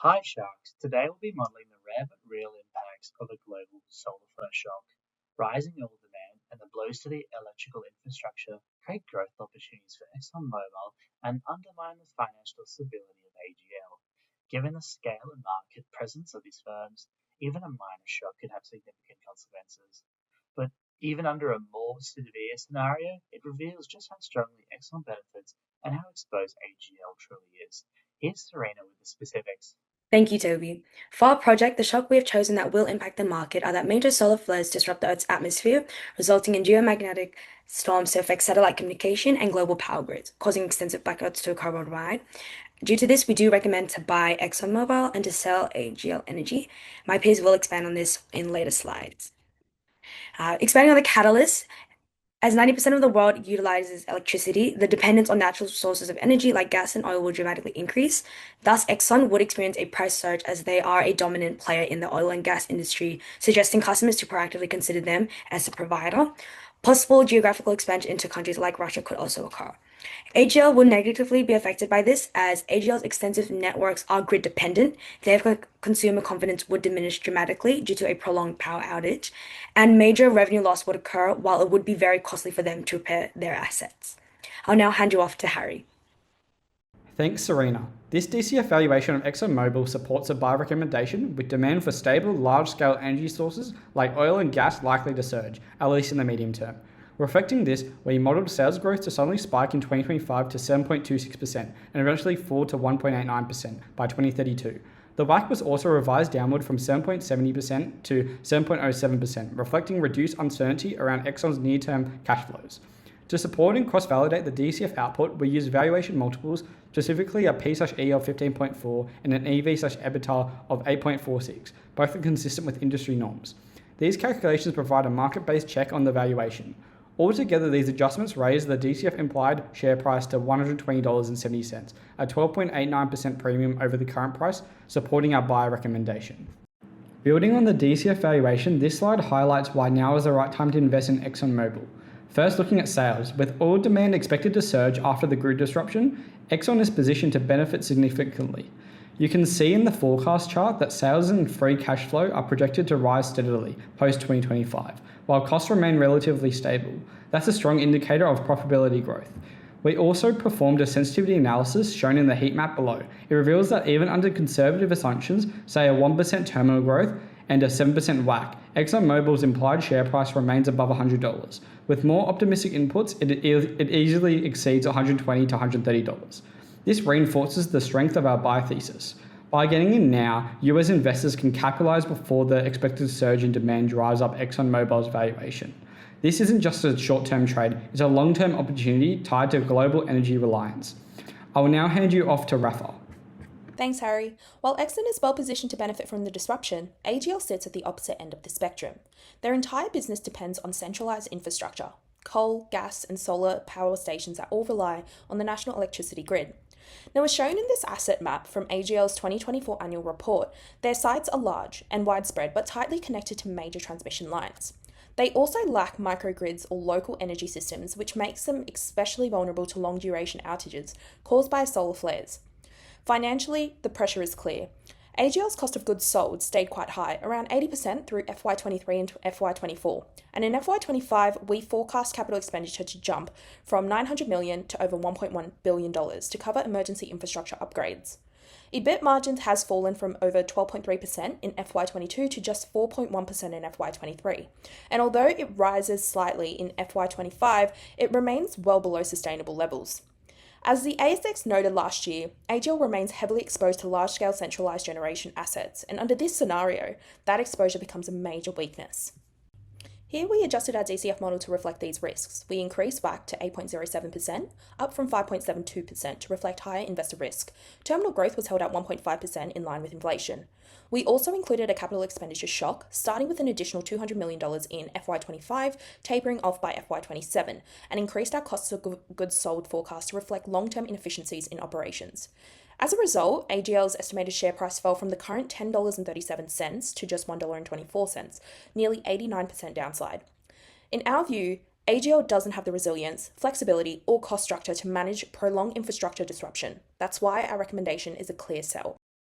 Hi Sharks, today we'll be modelling the rare but real impacts of a global solar flare shock. Rising oil demand and the blows to the electrical infrastructure create growth opportunities for ExxonMobil and undermine the financial stability of AGL. Given the scale and market presence of these firms, even a minor shock could have significant consequences. But even under a more severe scenario, it reveals just how strongly Exxon benefits and how exposed AGL truly is. Here's Serena with the specifics. Thank you, Toby. For our project, the shock we have chosen that will impact the market are that major solar flares disrupt the Earth's atmosphere, resulting in geomagnetic storms to affect satellite communication and global power grids, causing extensive blackouts to occur worldwide. Due to this, we do recommend to buy ExxonMobil and to sell AGL Energy. My peers will expand on this in later slides. Expanding on the catalyst, as 90% of the world utilizes electricity, the dependence on natural sources of energy like gas and oil will dramatically increase. Thus, Exxon would experience a price surge as they are a dominant player in the oil and gas industry, suggesting customers to proactively consider them as a provider. Possible geographical expansion into countries like Russia could also occur. AGL will negatively be affected by this as AGL's extensive networks are grid dependent. Therefore, consumer confidence would diminish dramatically due to a prolonged power outage, and major revenue loss would occur while it would be very costly for them to repair their assets. I'll now hand you off to Harry. Thanks, Serena. This DCF valuation of ExxonMobil supports a buy recommendation with demand for stable, large-scale energy sources like oil and gas likely to surge, at least in the medium term. Reflecting this, we modelled sales growth to suddenly spike in 2025 to 7.26% and eventually fall to 1.89% by 2032. The WACC was also revised downward from 7.70% to 7.07%, reflecting reduced uncertainty around Exxon's near-term cash flows. To support and cross-validate the DCF output, we use valuation multiples, specifically a P/E of 15.4 and an EV/EBITDA of 8.46. Both are consistent with industry norms. These calculations provide a market-based check on the valuation. Altogether, these adjustments raise the DCF implied share price to $120.70, a 12.89% premium over the current price, supporting our buy recommendation. Building on the DCF valuation, this slide highlights why now is the right time to invest in ExxonMobil. First, looking at sales. With oil demand expected to surge after the grid disruption, Exxon is positioned to benefit significantly. You can see in the forecast chart that sales and free cash flow are projected to rise steadily post-2025, while costs remain relatively stable. That's a strong indicator of profitability growth. We also performed a sensitivity analysis shown in the heat map below. It reveals that even under conservative assumptions, say a 1% terminal growth and a 7% WACC, ExxonMobil's implied share price remains above $100. With more optimistic inputs, it easily exceeds $120 to $130. This reinforces the strength of our buy thesis. By getting in now, US investors can capitalize before the expected surge in demand drives up ExxonMobil's valuation. This isn't just a short-term trade, it's a long-term opportunity tied to global energy reliance. I will now hand you off to Rafa. Thanks, Harry. While Exxon is well positioned to benefit from the disruption, AGL sits at the opposite end of the spectrum. Their entire business depends on centralized infrastructure. Coal, gas, and solar power stations that all rely on the national electricity grid. Now, as shown in this asset map from AGL's 2024 annual report, their sites are large and widespread but tightly connected to major transmission lines. They also lack microgrids or local energy systems, which makes them especially vulnerable to long duration outages caused by solar flares. Financially, the pressure is clear. AGL's cost of goods sold stayed quite high, around 80% through FY23 and FY24. And in FY25, we forecast capital expenditure to jump from $900 million to over $1.1 billion to cover emergency infrastructure upgrades. EBIT margins has fallen from over 12.3% in FY22 to just 4.1% in FY23. And although it rises slightly in FY25, it remains well below sustainable levels. As the ASX noted last year, AGL remains heavily exposed to large-scale centralised generation assets, and under this scenario, that exposure becomes a major weakness. Here we adjusted our DCF model to reflect these risks. We increased WACC to 8.07%, up from 5.72% to reflect higher investor risk. Terminal growth was held at 1.5% in line with inflation. We also included a capital expenditure shock, starting with an additional $200 million in FY25, tapering off by FY27, and increased our costs of goods sold forecast to reflect long-term inefficiencies in operations. As a result, AGL's estimated share price fell from the current $10.37 to just $1.24, nearly 89% downside. In our view, AGL doesn't have the resilience, flexibility, or cost structure to manage prolonged infrastructure disruption. That's why our recommendation is a clear sell.